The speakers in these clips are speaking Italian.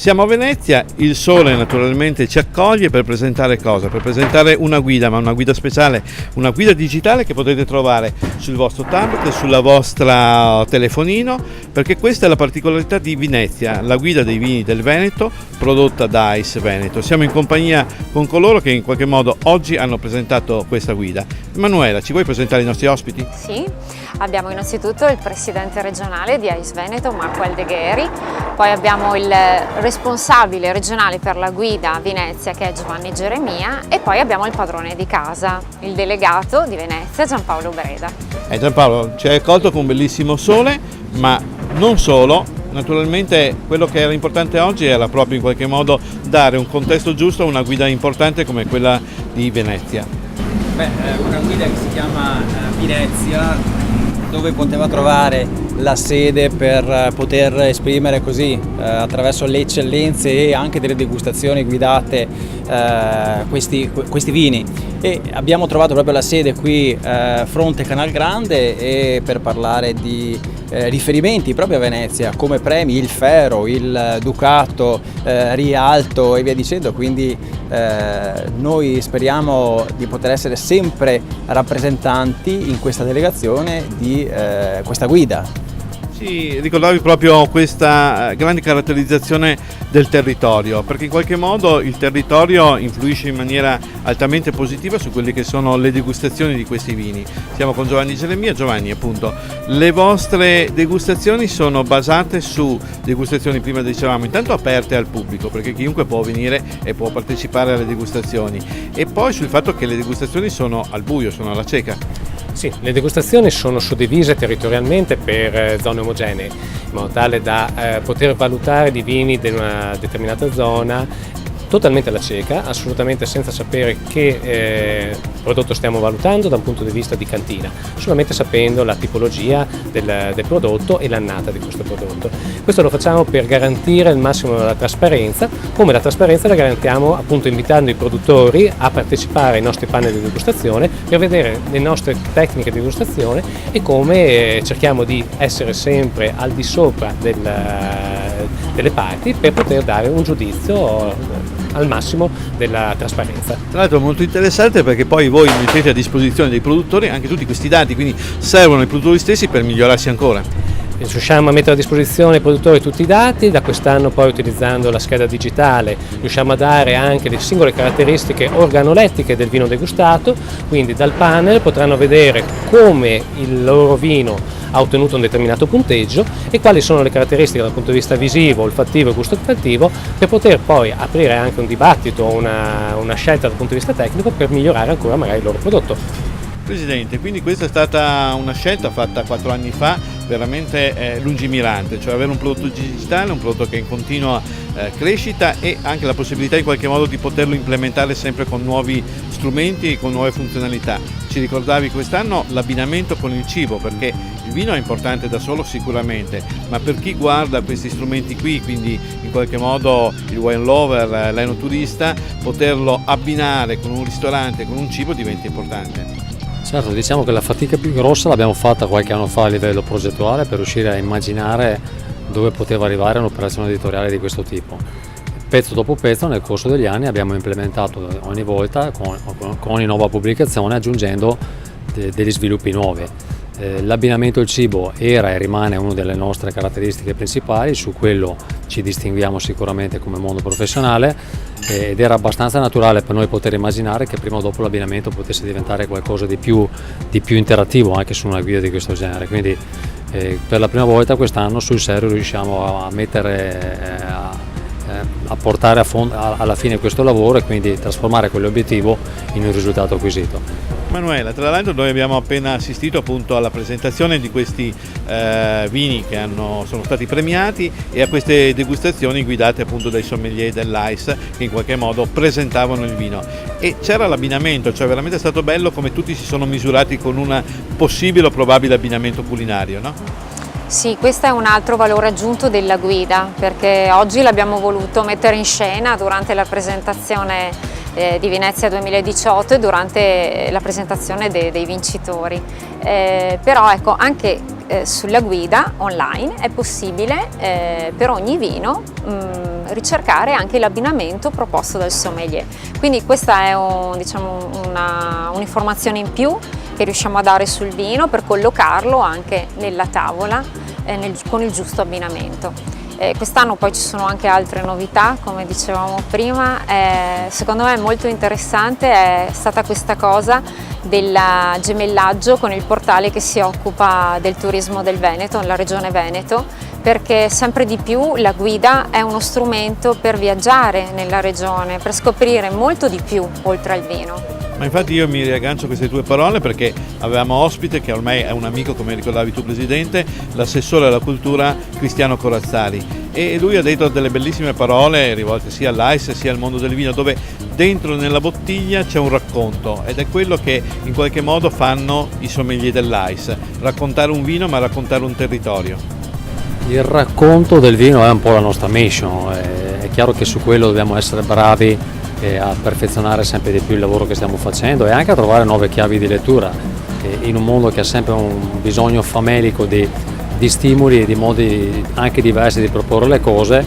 Siamo a Venezia, il sole naturalmente ci accoglie per presentare cosa? Per presentare una guida, ma una guida speciale, una guida digitale che potete trovare sul vostro tablet, sulla vostra telefonino, perché questa è la particolarità di Venezia, la guida dei vini del Veneto prodotta da Ice Veneto. Siamo in compagnia con coloro che in qualche modo oggi hanno presentato questa guida. Emanuela, ci vuoi presentare i nostri ospiti? Sì, abbiamo innanzitutto il presidente regionale di Ice Veneto, Marco Aldegheri, poi abbiamo il responsabile regionale per la guida a Venezia che è Giovanni Geremia e poi abbiamo il padrone di casa, il delegato di Venezia Giampaolo Breda. Giampaolo, ci hai accolto con un bellissimo sole, ma non solo. Naturalmente quello che era importante oggi era proprio in qualche modo dare un contesto giusto a una guida importante come quella di Venezia. Una guida che si chiama Venezia, dove poteva trovare la sede per poter esprimere così attraverso le eccellenze e anche delle degustazioni guidate questi vini, e abbiamo trovato proprio la sede qui fronte Canal Grande e per parlare di riferimenti proprio a Venezia come premi, il Fero, il Ducato, Rialto e via dicendo, quindi noi speriamo di poter essere sempre rappresentanti in questa delegazione di questa guida. Sì, ricordavi proprio questa grande caratterizzazione del territorio, perché in qualche modo il territorio influisce in maniera altamente positiva su quelle che sono le degustazioni di questi vini. Siamo con Giovanni Geremia. Giovanni, appunto, le vostre degustazioni sono basate su degustazioni, prima dicevamo, intanto aperte al pubblico, perché chiunque può venire e può partecipare alle degustazioni, e poi sul fatto che le degustazioni sono al buio, sono alla cieca. Sì, le degustazioni sono suddivise territorialmente per zone omogenee, in modo tale da poter valutare i vini di una determinata zona totalmente alla cieca, assolutamente senza sapere che prodotto stiamo valutando da un punto di vista di cantina, solamente sapendo la tipologia del prodotto e l'annata di questo prodotto. Questo lo facciamo per garantire il massimo della trasparenza, come la trasparenza la garantiamo appunto invitando i produttori a partecipare ai nostri panel di degustazione per vedere le nostre tecniche di degustazione e come cerchiamo di essere sempre al di sopra delle parti per poter dare un giudizio al massimo della trasparenza. Tra l'altro è molto interessante perché poi voi mettete a disposizione dei produttori anche tutti questi dati, quindi servono ai produttori stessi per migliorarsi ancora. Riusciamo a mettere a disposizione ai produttori tutti i dati, da quest'anno poi utilizzando la scheda digitale riusciamo a dare anche le singole caratteristiche organolettiche del vino degustato, quindi dal panel potranno vedere come il loro vino ha ottenuto un determinato punteggio e quali sono le caratteristiche dal punto di vista visivo, olfattivo e gustativo, per poter poi aprire anche un dibattito, una scelta dal punto di vista tecnico per migliorare ancora magari il loro prodotto. Presidente, quindi questa è stata una scelta fatta 4 anni fa, veramente lungimirante, cioè avere un prodotto digitale, un prodotto che è in continua crescita e anche la possibilità in qualche modo di poterlo implementare sempre con nuovi strumenti e con nuove funzionalità. Ci ricordavi quest'anno l'abbinamento con il cibo, perché il vino è importante da solo sicuramente, ma per chi guarda questi strumenti qui, quindi in qualche modo il wine lover, l'enoturista, poterlo abbinare con un ristorante, con un cibo diventa importante. Certo, diciamo che la fatica più grossa l'abbiamo fatta qualche anno fa a livello progettuale per riuscire a immaginare dove poteva arrivare un'operazione editoriale di questo tipo. Pezzo dopo pezzo nel corso degli anni abbiamo implementato ogni volta con ogni nuova pubblicazione aggiungendo degli sviluppi nuovi. L'abbinamento al cibo era e rimane una delle nostre caratteristiche principali, su quello ci distinguiamo sicuramente come mondo professionale ed era abbastanza naturale per noi poter immaginare che prima o dopo l'abbinamento potesse diventare qualcosa di più interattivo anche su una guida di questo genere. Quindi per la prima volta quest'anno sul serio riusciamo a mettere a portare alla fine questo lavoro e quindi trasformare quell'obiettivo in un risultato acquisito. Manuela, tra l'altro noi abbiamo appena assistito appunto alla presentazione di questi vini che sono stati premiati e a queste degustazioni guidate appunto dai sommelier dell'Ice che in qualche modo presentavano il vino e c'era l'abbinamento, cioè veramente è stato bello come tutti si sono misurati con un possibile o probabile abbinamento culinario, no? Sì, questo è un altro valore aggiunto della guida, perché oggi l'abbiamo voluto mettere in scena durante la presentazione di Venezia 2018 e durante la presentazione dei vincitori. Però ecco, anche sulla guida online è possibile per ogni vino ricercare anche l'abbinamento proposto dal sommelier. Quindi questa è un'informazione in più che riusciamo a dare sul vino per collocarlo anche nella tavola con il giusto abbinamento. Quest'anno poi ci sono anche altre novità, come dicevamo prima. Secondo me molto interessante è stata questa cosa del gemellaggio con il portale che si occupa del turismo del Veneto, nella regione Veneto, perché sempre di più la guida è uno strumento per viaggiare nella regione, per scoprire molto di più oltre al vino. Ma infatti io mi riaggancio a queste tue parole perché avevamo ospite, che ormai è un amico, come ricordavi tu Presidente, l'assessore alla cultura Cristiano Corazzari, e lui ha detto delle bellissime parole rivolte sia all'AIS sia al mondo del vino, dove dentro nella bottiglia c'è un racconto, ed è quello che in qualche modo fanno i sommelier dell'AIS: raccontare un vino ma raccontare un territorio. Il racconto del vino è un po' la nostra mission, è chiaro che su quello dobbiamo essere bravi a perfezionare sempre di più il lavoro che stiamo facendo e anche a trovare nuove chiavi di lettura in un mondo che ha sempre un bisogno famelico di stimoli e di modi anche diversi di proporre le cose.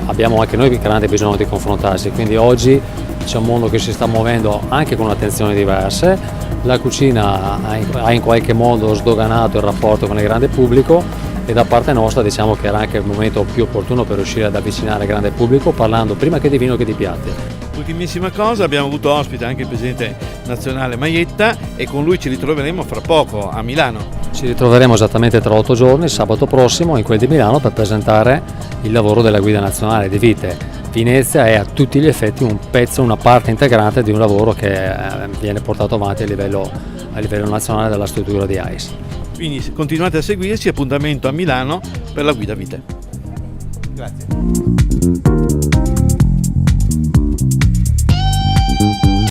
Abbiamo anche noi grande bisogno di confrontarsi, quindi oggi c'è un mondo che si sta muovendo anche con attenzioni diverse. La cucina ha in qualche modo sdoganato il rapporto con il grande pubblico e da parte nostra diciamo che era anche il momento più opportuno per riuscire ad avvicinare il grande pubblico, parlando prima che di vino che di piatti. Ultimissima cosa, abbiamo avuto ospite anche il Presidente nazionale Maietta, e con lui ci ritroveremo fra poco a Milano. Ci ritroveremo esattamente tra 8 giorni, sabato prossimo, in quel di Milano, per presentare il lavoro della guida nazionale di vite. Venezia è a tutti gli effetti un pezzo, una parte integrante di un lavoro che viene portato avanti a livello nazionale dalla struttura di AIS. Quindi continuate a seguirci, appuntamento a Milano per la guida vite. Grazie.